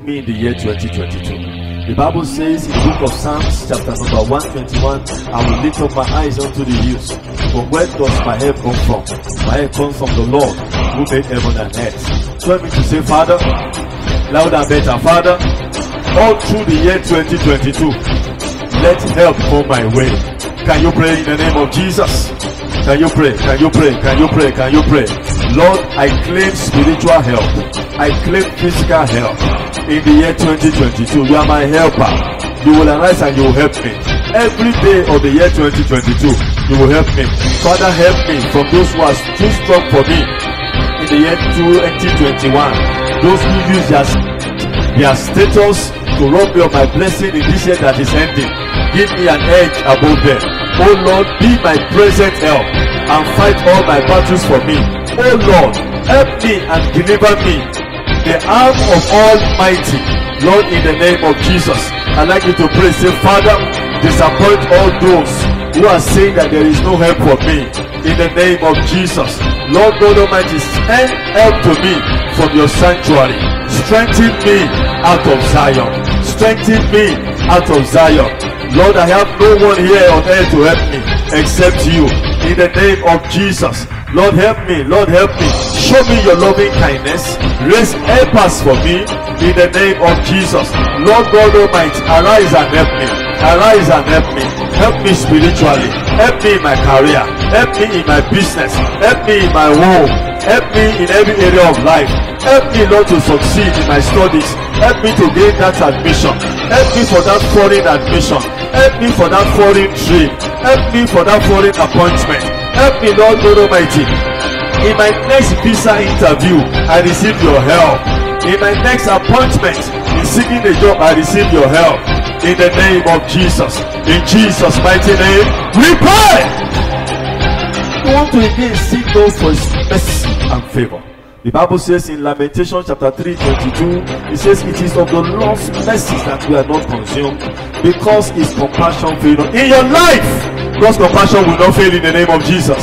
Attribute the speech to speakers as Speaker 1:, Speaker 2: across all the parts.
Speaker 1: me in the year 2022. The Bible says in the book of Psalms chapter number 121, I will lift up my eyes unto the hills. From where does my help come from? My help comes from the Lord who made heaven and earth. So let me to say, Father, loud and better, Father, all through the year 2022, let help come my way. Can you pray in the name of Jesus? Can you pray? Can you pray? Can you pray? Can you pray? Lord, I claim spiritual help. I claim physical help. In the year 2022, you are my helper. You will arise and you will help me. Every day of the year 2022, you will help me. Father, help me from those who are too strong for me. In the year 2021, those who use their status to rob me of my blessing in this year that is ending, give me an edge above them. Oh Lord, be my present help and fight all my battles for me. Oh Lord, help me and deliver me. The arm of Almighty, Lord, in the name of Jesus, I'd like you to pray. Say, Father, disappoint all those who are saying that there is no help for me. In the name of Jesus, Lord God Almighty, send help to me from your sanctuary. Strengthen me out of Zion. Strengthen me out of Zion. Lord, I have no one here on earth to help me except you. In the name of Jesus, Lord, help me. Lord, help me. Show me your loving kindness. Raise helpers for me. In the name of Jesus, Lord God Almighty, arise and help me. Arise and help me. Help me spiritually. Help me in my career. Help me in my business. Help me in my home. Help me in every area of life. Help me, Lord, to succeed in my studies. Help me to gain that admission. Help me for that foreign admission. Help me for that foreign trip. Help me for that foreign appointment. Help me, Lord God Almighty. In my next visa interview, I receive your help. In my next appointment, in seeking a job, I receive your help. In the name of Jesus. In Jesus' mighty name, we pray. We want to again seek God for his mercy and favor. The Bible says in Lamentation chapter 3:22, it says, it is of the Lord's mercies that we are not consumed, because his compassion fail not. In your life, God's compassion will not fail in the name of Jesus.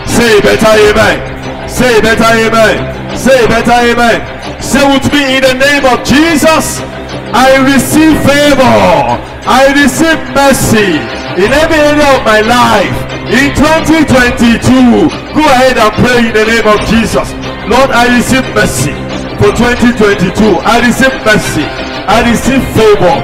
Speaker 1: Say better amen. Say better amen. Say better amen. Say with me, in the name of Jesus, I receive favor. I receive mercy in every area of my life. In 2022, go ahead and pray in the name of Jesus. Lord, I receive mercy for 2022. I receive mercy. I receive favor,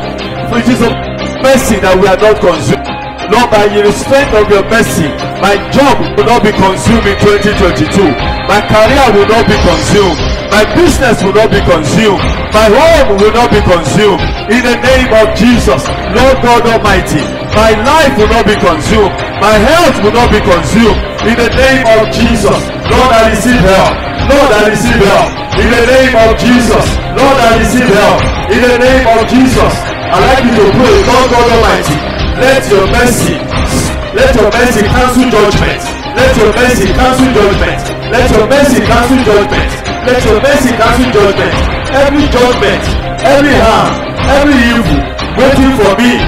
Speaker 1: which is of mercy that we are not consumed. Lord, by the strength of your mercy, my job will not be consumed in 2022. My career will not be consumed. My business will not be consumed. My home will not be consumed. In the name of Jesus, Lord God Almighty, my life will not be consumed. My health will not be consumed. In the name of Jesus, Lord, I receive help. Lord, I receive help. In the name of Jesus, Lord, I receive help. In the name of Jesus, I like you to pray, Lord God Almighty, let your mercy cancel judgment. Let your mercy cancel judgment. Let your mercy cancel judgment. Let your mercy cancel judgment. Every judgment, every harm, every evil waiting for me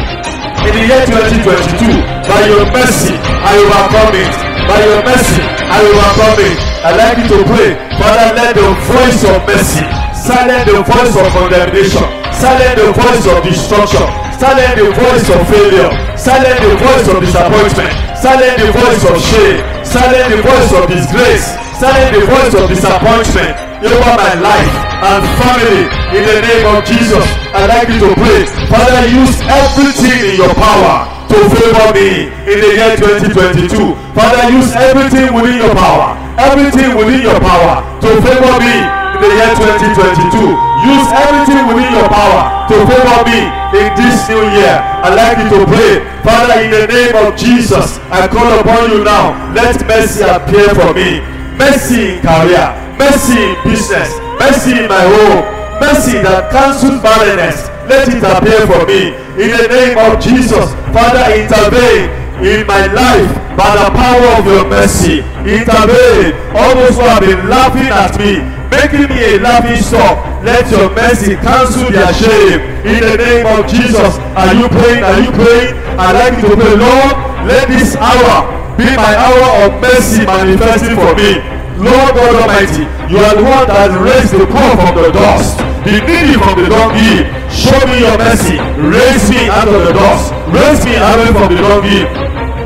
Speaker 1: in the year 2022, by your mercy, I overcome it. By your mercy, I overcome it. I'd like you to pray, Father, let the voice of mercy silence the voice of condemnation, silence the voice of destruction, silence the voice of failure, silence the voice of disappointment, silence the voice of shame, silence the voice of disgrace, silence the voice of disappointment over my life and family. In the name of Jesus, I'd like you to pray, Father, use everything in your power to favor me in the year 2022. Father, use everything within your power, everything within your power to favor me in the year 2022. Use everything within your power to favor me in this new year. I'd like you to pray, Father, in the name of Jesus, I call upon you now. Let mercy appear for me. Mercy in career, mercy in business, mercy in my home, mercy that cancels barrenness. Let it appear for me in the name of Jesus. Father, intervene in my life by the power of your mercy. Intervene. All those who have been laughing at me, making me a laughing stock, let your mercy cancel their shame in the name of Jesus. Are you praying? Are you praying? I'd like you to pray, Lord, let this hour be my hour of mercy manifesting for me. Lord God Almighty, you are the one that raised the poor from the dust. the needy from the dunghill. Show me your mercy. Raise me out of the dust. Raise me away from the dunghill.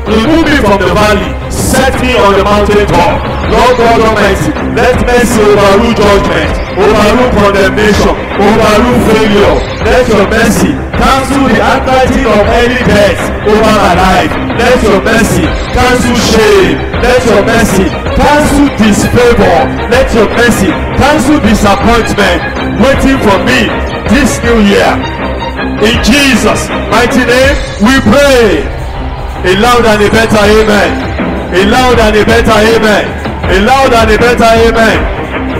Speaker 1: Remove me from the valley. Set me on the mountain top. Lord God Almighty, let mercy overrule judgment, overrule condemnation, overrule failure. Let your mercy cancel the handwriting of any death over my life. Let your mercy cancel shame. Let your mercy cancel disfavor. Let your mercy cancel disappointment waiting for me this new year. In Jesus' mighty name we pray. A loud and a better amen. A loud and a better amen. A loud and a better amen.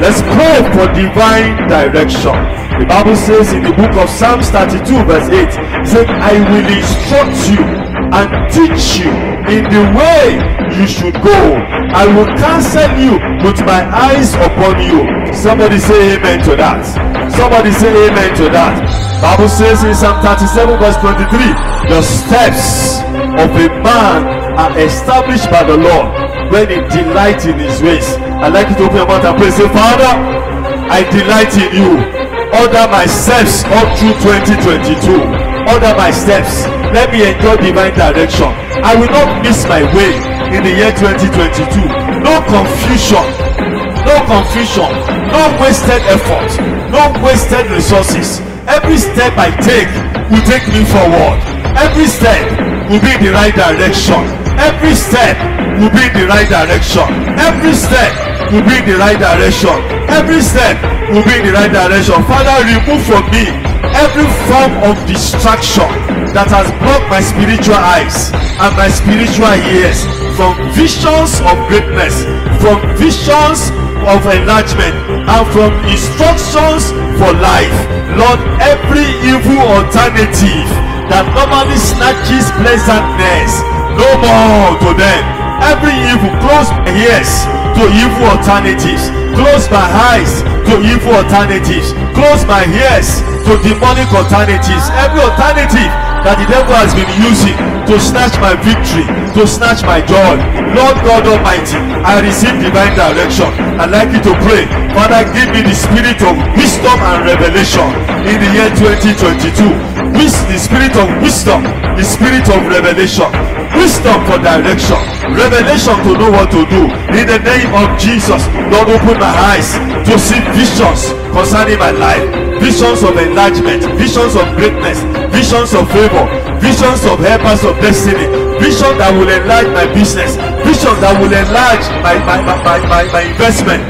Speaker 1: Let's pray for divine direction. The Bible says in the book of Psalms 32 verse 8, it says, I will instruct you and teach you in the way you should go. I will counsel you with my eyes upon you. Somebody say amen to that. Somebody say amen to that. Bible says in Psalm 37 verse 23, the steps of a man are established by the Lord when he delights in his ways. I'd like you to open your mouth and pray. Say, Father, I delight in you. Order my steps up through 2022. Order my steps. Let me enjoy divine direction. I will not miss my way in the year 2022. No confusion. No confusion. No wasted effort. No wasted resources. Every step I take will take me forward. Every step will be in the right direction. Every step will be in the right direction. Every step will be in the right direction. Every step will be in the right direction. Father, remove from me every form of distraction that has blocked my spiritual eyes and my spiritual ears from visions of greatness, from visions of enlargement, and from instructions for life. Lord, every evil alternative that normally snatches pleasantness, no more to them. Every evil, close my ears to evil alternatives, close my eyes to evil alternatives, close my ears to demonic alternatives. Every alternative that the devil has been using to snatch my victory, to snatch my joy. Lord God Almighty, I receive divine direction. I'd like you to pray. Father, give me the spirit of wisdom and revelation in the year 2022. The spirit of wisdom, the spirit of revelation. Wisdom for direction, revelation to know what to do. In the name of Jesus, Lord, open my eyes to see visions concerning my life, visions of enlargement, visions of greatness, visions of favor, visions of helpers of destiny, vision that will enlarge my business, vision that will enlarge my investment.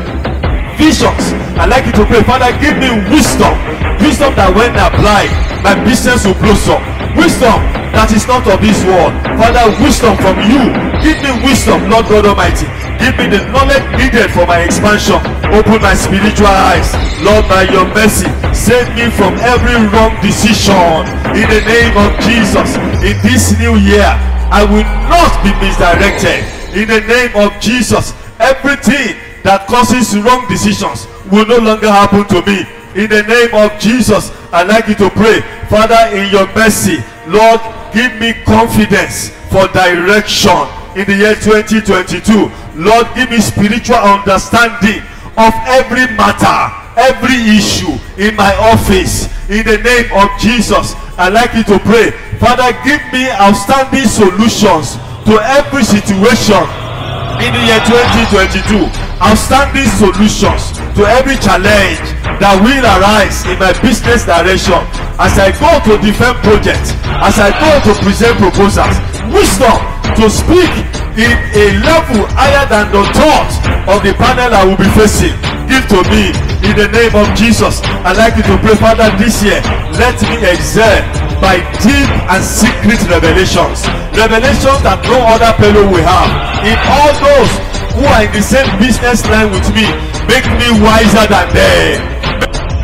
Speaker 1: Visions. I'd like you to pray. Father, give me wisdom. Wisdom that when applied, my business will blossom. Wisdom that is not of this world. Father, wisdom from you. Give me wisdom, Lord God Almighty. Give me the knowledge needed for my expansion. Open my spiritual eyes. Lord, by your mercy, save me from every wrong decision. In the name of Jesus, in this new year, I will not be misdirected. In the name of Jesus, everything that causes wrong decisions will no longer happen to me. In the name of Jesus, I'd like you to pray. Father, in your mercy, Lord, give me confidence for direction in the year 2022. Lord, give me spiritual understanding of every matter, every issue in my office. In the name of Jesus, I'd like you to pray. Father, give me outstanding solutions to every situation in the year 2022. Outstanding solutions to every challenge that will arise in my business direction as I go to defend projects, as I go to present proposals. Wisdom to speak in a level higher than the thought of the panel I will be facing. Give to me in the name of Jesus. I'd like you to pray, Father, this year let me excel by deep and secret revelations, revelations that no other fellow will have. In all those who are in the same business line with me, make me wiser than them,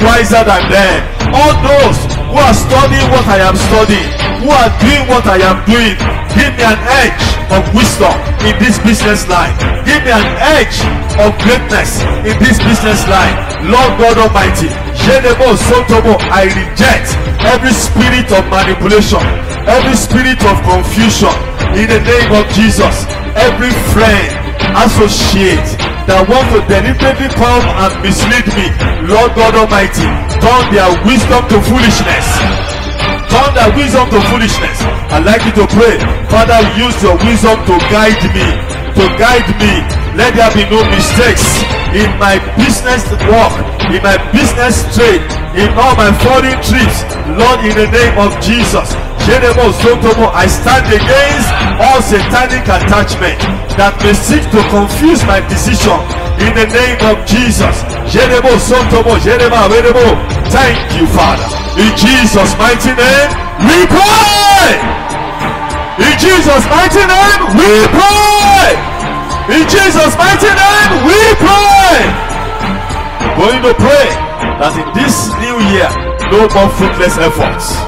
Speaker 1: wiser than them. All those who are studying what I am studying, who are doing what I am doing, give me an edge of wisdom in this business line. Give me an edge of greatness in this business line. Lord God Almighty, I reject every spirit of manipulation, every spirit of confusion in the name of Jesus. Every friend, associate that want to deliberately come and mislead me, Lord God Almighty, turn their wisdom to foolishness. Turn their wisdom to foolishness. I'd like you to pray, Father, use your wisdom to guide me. To guide me. Let there be no mistakes in my business work, in my business trade, in all my foreign trips. Lord, in the name of Jesus, I stand against all satanic attachment that may seek to confuse my decision. In the name of Jesus. Thank you, Father. In Jesus' mighty name, we pray. In Jesus' mighty name, we pray. In Jesus' mighty name, we pray. I'm going to pray that in this new year, no more fruitless efforts.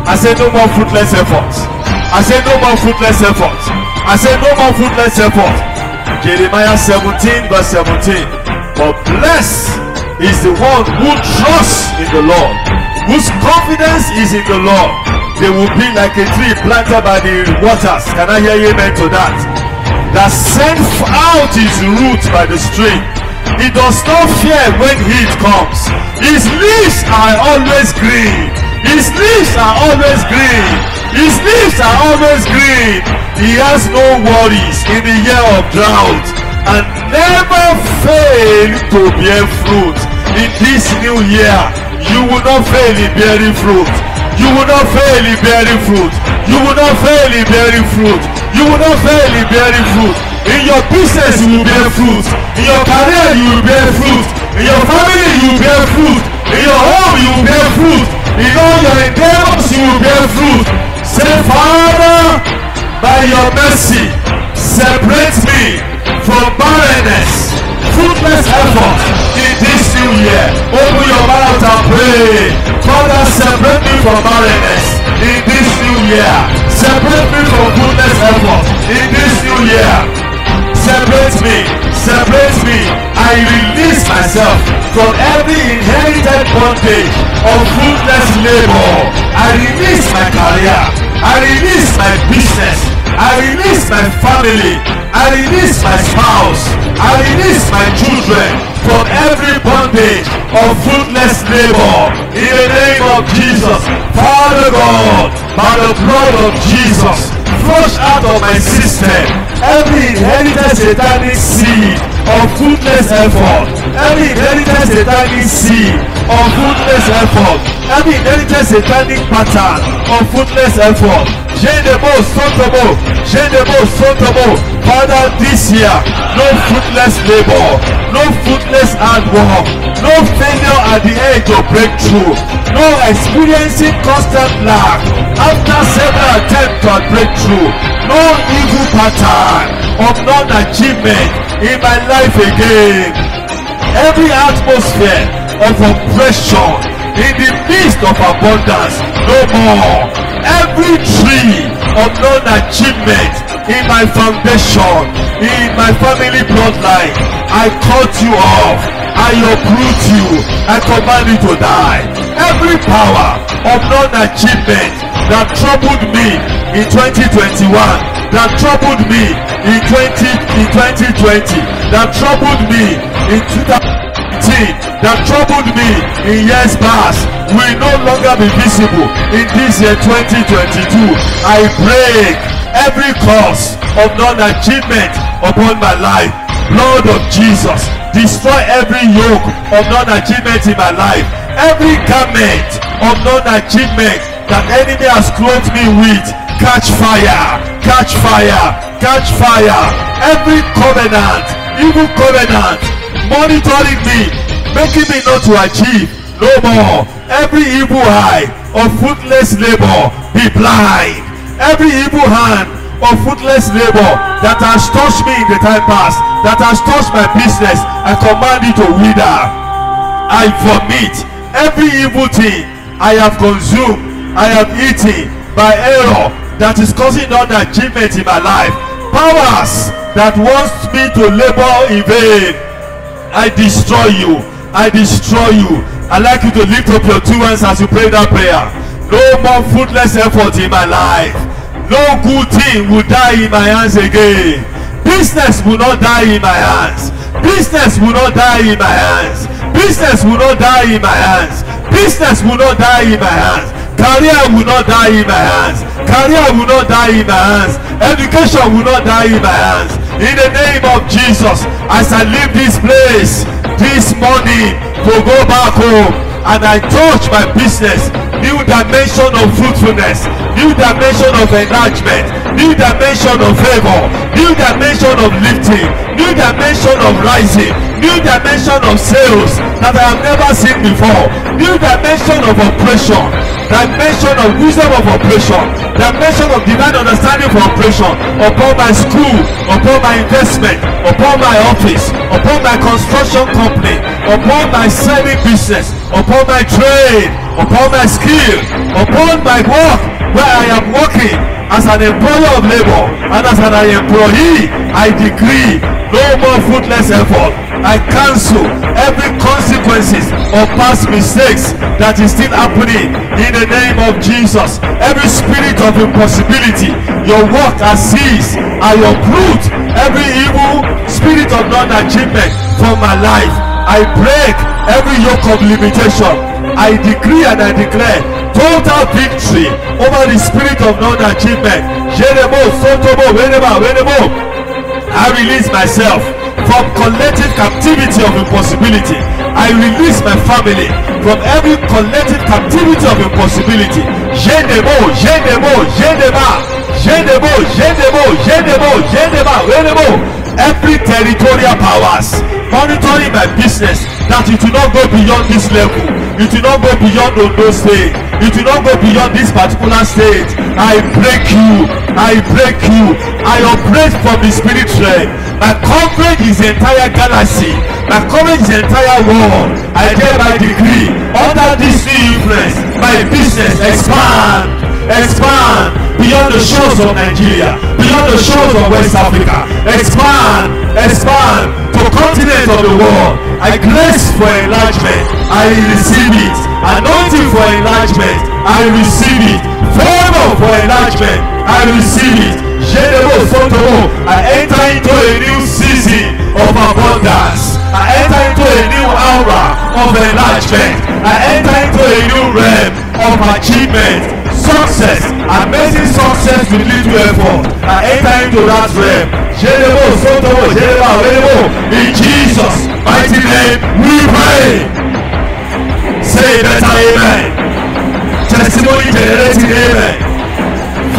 Speaker 1: I say no more fruitless efforts. I say no more fruitless efforts. I say no more fruitless efforts. Jeremiah 17 verse 17. But blessed is the one who trusts in the Lord, whose confidence is in the Lord. They will be like a tree planted by the waters. Can I hear amen to that? That sends out his roots by the stream. He does not fear when heat comes. His leaves are always green. His leaves are always green. His leaves are always green. He has no worries in the year of drought, and never fail to bear fruit. In this new year, you will not fail in bearing fruit. You will not fail in bearing fruit. You will not fail in bearing fruit. You will not fail in bearing fruit. In your business you will bear fruit. In your career you will bear fruit. In your family you will bear fruit. In your home you will bear fruit. In all your endeavors you will bear fruit. Say, Father, by your mercy, separate me from barrenness, fruitless effort in this new year. Open your mouth and pray. Father, separate me from barrenness in this new year. Separate me from fruitless effort in this new year. Separate me. Separate me. I release myself from every inherited bondage of fruitless labor. I release my career. I release my business. I release my family. I release my spouse. I release my children from every bondage of fruitless labor. In the name of Jesus, Father God, by the blood of Jesus, flush out of my system every inherited satanic seed of fruitless effort. Every inherited satanic seed of fruitless effort. Every inherited satanic pattern of fruitless effort. Father, this year, no fruitless labor, no fruitless hard work, no failure at the edge of breakthrough, no experiencing constant lack after several attempts at breakthrough, no evil pattern of non-achievement in my life again. Every atmosphere of oppression in the midst of abundance, no more. Every tree of non-achievement in my foundation, in my family bloodline, I cut you off. I uproot you. I command you to die. Every power of non-achievement that troubled me in 2021, that troubled me in 2020, that troubled me in 2019, that troubled me in years past, will no longer be visible in this year 2022. I break every cause of non-achievement upon my life. Blood of Jesus, destroy every yoke of non-achievement in my life. Every garment of non-achievement that enemy has clothed me with, catch fire, catch fire, catch fire. Every covenant, evil covenant, monitoring me, making me not to achieve, no more. Every evil eye of fruitless labor, be blind. Every evil hand of fruitless labor that has touched me in the time past, that has touched my business, I command you to wither. I vomit every evil thing I have consumed, I have eaten by error that is causing non-achievement in my life. Powers that wants me to labor in vain, I destroy you. I destroy you. I'd like you to lift up your two hands as you pray that prayer. No more fruitless effort in my life. No good thing will die in my hands again. Business will not die in my hands. Business will not die in my hands. Business will not die in my hands. Business will not die in my hands. Career will not die in my hands. Career will not die in my hands. Education will not die in my hands. In the name of Jesus, as I leave this place this morning to go back home, and I touch my business, new dimension of fruitfulness, new dimension of enlargement, new dimension of favor, new dimension of lifting, new dimension of rising, new dimension of sales that I have never seen before, new dimension of operation, dimension of wisdom of operation, dimension of divine understanding for operation upon my school, upon my investment, upon my office, upon my construction company, upon my selling business, upon my trade, upon my skill, upon my work where I am working as an employer of labor and as an employee. I decree no more fruitless effort. I cancel every consequences of past mistakes that is still happening in the name of Jesus. Every spirit of impossibility, your work has ceased. I uproot every evil spirit of non-achievement from my life. I break every yoke of limitation. I decree and I declare total victory over the spirit of non-achievement. I release myself from collective captivity of impossibility. I release my family from every collective captivity of impossibility. Every territorial powers monitoring my business, that it will not go beyond this level, it will not go beyond Ondo State, it will not go beyond this particular state. I break you, I break you. I operate from the spirit realm. My coverage is the entire galaxy, my coverage is the entire world. I hereby decree, under this new influence, my business expand beyond the shores of Nigeria, beyond the shores of West Africa. Expand to continents of the world. I grace for enlargement, I receive it. Anointing for enlargement, I receive it. Favor for enlargement, I receive it. I enter into a new season of abundance. I enter into a new aura of enlargement. I enter into a new realm of achievement, success, amazing success with little effort. I enter into that realm. In Jesus' mighty name we pray. Say better amen. Testimony generating amen.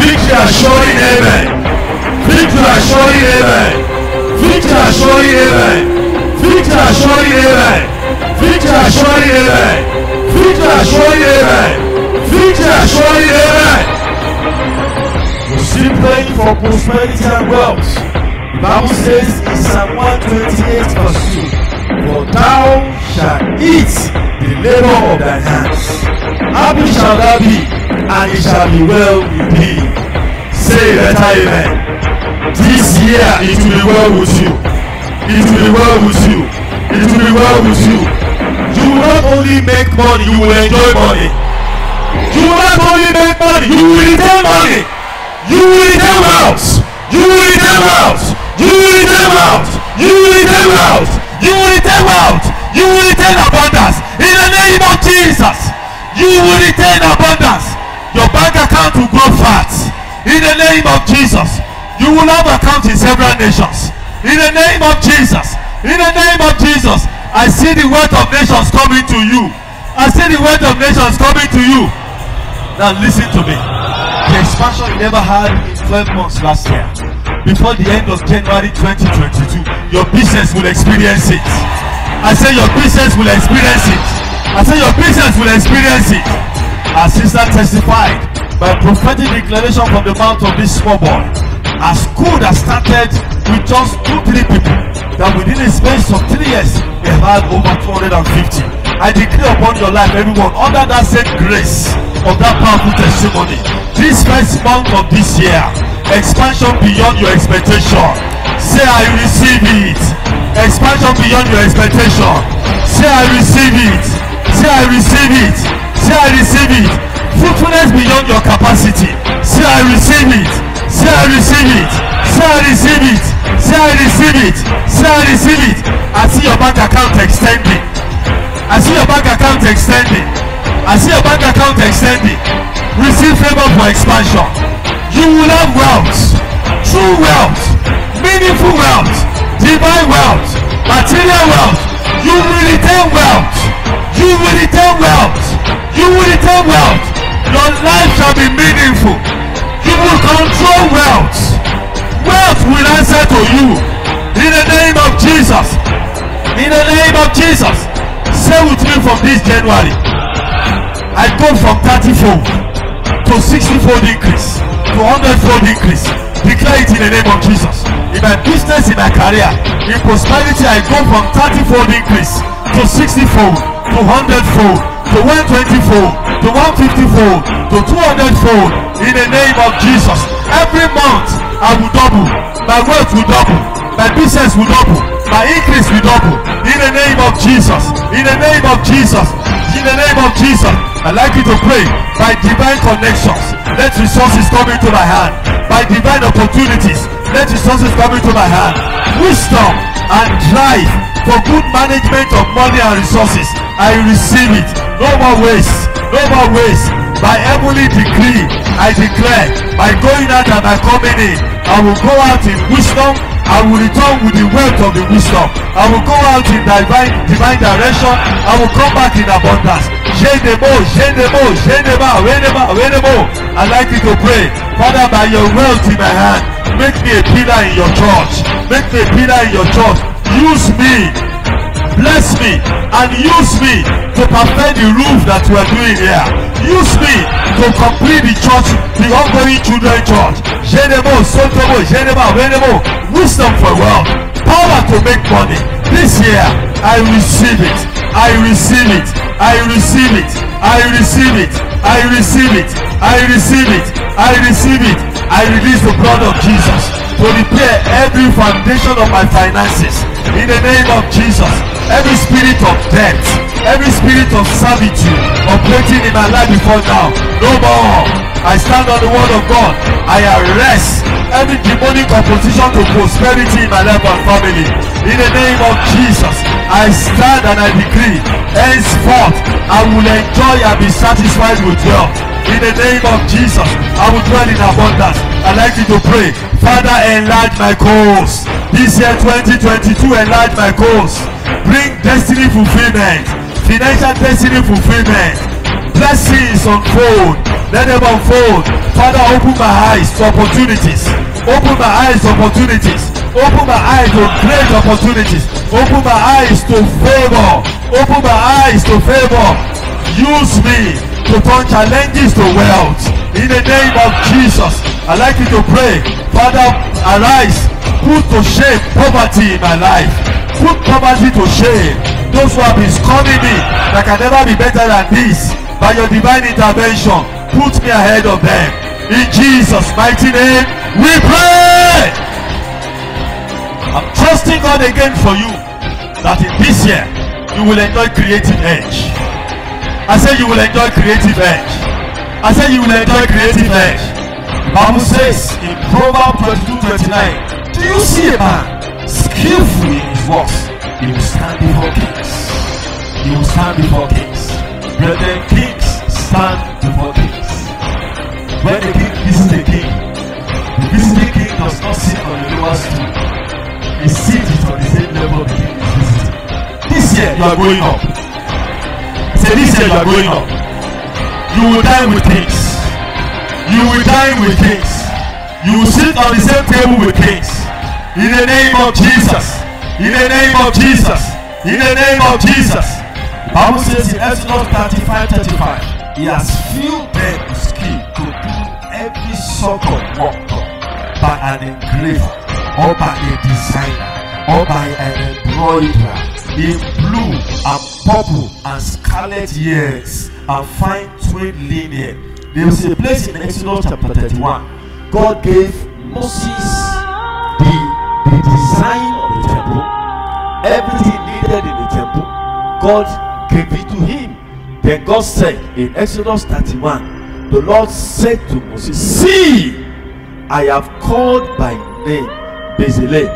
Speaker 1: Victory assuring amen. Victory assuring amen. Victory assuring amen. Victory assuring amen. Victory assuring amen. Victory assuring amen. Victory assuring amen. We're still praying for prosperity and wealth. The Bible says in Psalm 128 verse 2, for thou shalt eat the labor of thy hands. Happy shall thou be, and it shall be well with thee. Say better amen. This year it will be well with you. It will be well with you. It will be well with you. You will not only make money, you will enjoy money. You will not only make money, you will retain money. You will retain wealth. You will retain wealth. You will retain wealth. You will retain wealth. You will retain wealth. You will retain abundance. In the name of Jesus, you will retain abundance. Your bank account will grow fat. In the name of Jesus, you will have accounts in several nations. In the name of Jesus, in the name of Jesus, I see the wealth of nations coming to you. I see the wealth of nations coming to you. Now listen to me. The expansion you never had in 12 months last year, before the end of January 2022, your business will experience it. I say your business will experience it. I say your business will experience it. Our sister testified by prophetic declaration from the mouth of this small boy. Our school that started with just 2-3 people, that within a space of 3 years, we have had over 250. I declare upon your life, everyone, under that same grace of that powerful testimony, this first month of this year, expansion beyond your expectation. Say, I receive it. Expansion beyond your expectation. Say, I receive it. Say, I receive it. Say, I receive it. Fruitfulness beyond your capacity. Say, I receive it. Say, I receive it. Say, I receive it. Say, I receive it. Say, I receive it. As account extending. I see your bank account extending. I see your bank account extending. Receive favor for expansion. You will have wealth, true wealth, meaningful wealth, divine wealth, material wealth. You will retain wealth. You will retain wealth. You will retain wealth. Your life shall be meaningful. You will control wealth. Wealth will answer to you. In the name of Jesus. In the name of Jesus. Say with me from this January, I go from 30-fold to 60-fold increase to 100-fold increase. Declare it in the name of Jesus. In my business, in my career, in prosperity, I go from 30-fold increase to 60-fold to 100-fold to 120-fold to 150-fold to 200-fold. In the name of Jesus. Every month I will double. My wealth will double. My business will double. My increase will double. In the name of Jesus. In the name of Jesus. In the name of Jesus. I'd like you to pray by divine connections. Let resources come into my hand. By divine opportunities, let resources come into my hand. Wisdom and drive for good management of money and resources. I receive it. No more waste. No more waste. By heavenly decree, I declare, by going out and by coming in, I will go out in wisdom. I will return with the wealth of the wisdom. I will go out in divine direction. I will come back in abundance. I like you to pray. Father, by your wealth in my hand, make me a pillar in your church. Make me a pillar in your church. Use me. Bless me and use me to perfect the roof that we are doing here. Use me to complete the church, the ongoing children church. Wisdom for wealth, power to make money. This year, I receive it. I receive it. I receive it. I receive it. I receive it. I receive it. I receive it. I release the blood of Jesus to repair every foundation of my finances. In the name of Jesus, every spirit of debt, every spirit of servitude operating in my life before now, no more. I stand on the word of God. I arrest every demonic opposition to prosperity in my life and family. In the name of Jesus, I stand and I decree, henceforth I will enjoy and be satisfied with wealth. In the name of Jesus, I will dwell in abundance. I'd like you to pray, Father, enlarge my course. This year 2022, enlarge my course. Bring destiny fulfillment, financial destiny fulfillment. Blessings unfold. Let them unfold. Father, open my eyes to opportunities. Open my eyes to opportunities. Open my eyes to great opportunities. Open my eyes to favor. Open my eyes to favor. Use me to turn challenges to wealth. In the name of Jesus, I'd like you to pray. Father, arise. Put to shame poverty in my life. Put poverty to shame. Those who have been scorning me, that can never be better than this. By your divine intervention, put me ahead of them. In Jesus' mighty name, we pray. I'm trusting God again for you, that in this year, you will enjoy creative edge. I say you will enjoy creative edge. I say you will enjoy creative edge. The Bible says in Proverbs 22:29, do you see a man skillful in his works? He will stand before kings. He will stand before kings. Brethren, kings stand before kings. When the king visits the visiting king does not sit on the lower stool. He sits on the same level the king is visiting. This year you are going up. Say this year you are going up. You will dine with kings. You will dine with kings. You will sit on the same table with kings. In the name of Jesus. In the name of Jesus. In the name of Jesus. The Bible says in Exodus 35:35, he has filled them with skill to do every sort of work by an engraver, or by a designer, or by an embroiderer, in blue and purple and scarlet ears and fine twined linen. There is a place in Exodus chapter 31. God gave Moses the design of the temple, everything needed in the temple. God gave it to him. Then God said in Exodus 31, the Lord said to Moses, see, I have called by name Bezalel,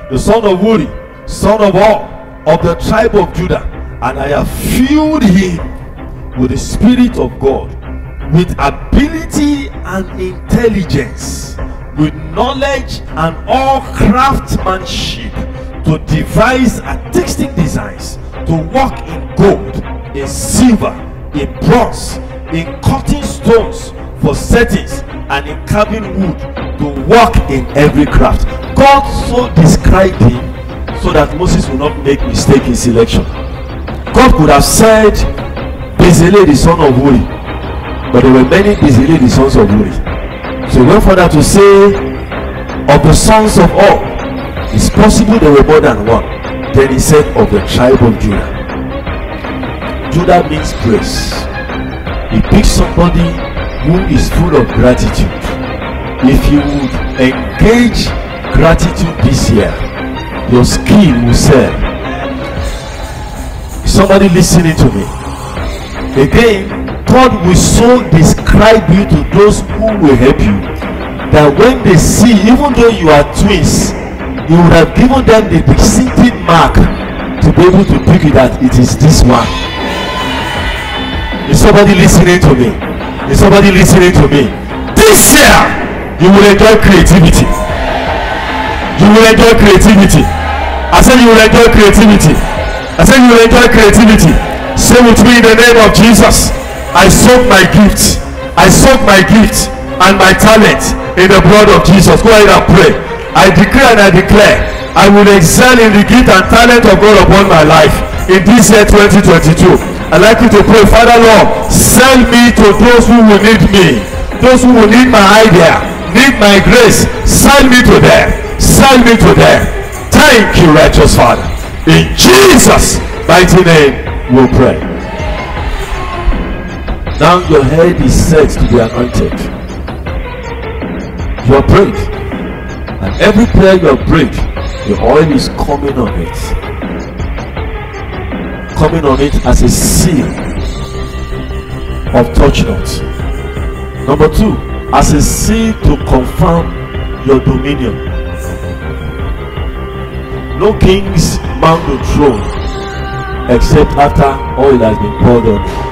Speaker 1: the son of Uri, son of all, of the tribe of Judah, and I have filled him with the Spirit of God, with ability and intelligence, with knowledge and all craftsmanship, to devise artistic designs, to work in gold, in silver, in bronze, in cutting stones for settings, and in carving wood, to work in every craft. God so described him so that Moses will not make mistake in selection. God could have said Bezalel the son of Uri, but there were many Bezalel the sons of Uri. So he went further to say, of the sons of all, it's possible there were more than one. Then he said, of the tribe of Judah. Judah means grace. He picks somebody who is full of gratitude. If you would engage gratitude this year, your skill will sell. Somebody listening to me. Again, God will so describe you to those who will help you, that when they see, even though you are twins, you would have given them the distinctive mark to be able to pick it that it is this one. Is somebody listening to me? Is somebody listening to me? This year, you will enjoy creativity. You will enjoy creativity. I said you will enjoy creativity. I said you will enjoy creativity. Say with me in the name of Jesus. I soak my gift. I soak my gift and my talent in the blood of Jesus. Go ahead and pray. I declare and I declare, I will excel in the gift and talent of God upon my life in this year 2022. I'd like you to pray, Father Lord, send me to those who will need me, those who will need my idea, need my grace. Send me to them. Send me to them. Thank you, righteous Father. In Jesus' mighty name we'll pray. Now your head is set to be anointed. You are prayed. And every prayer you have prayed, the oil is coming on it. Coming on it as a seal of touch not. Number 2, as a seal to confirm your dominion. No kings mount the throne except after oil has been poured on.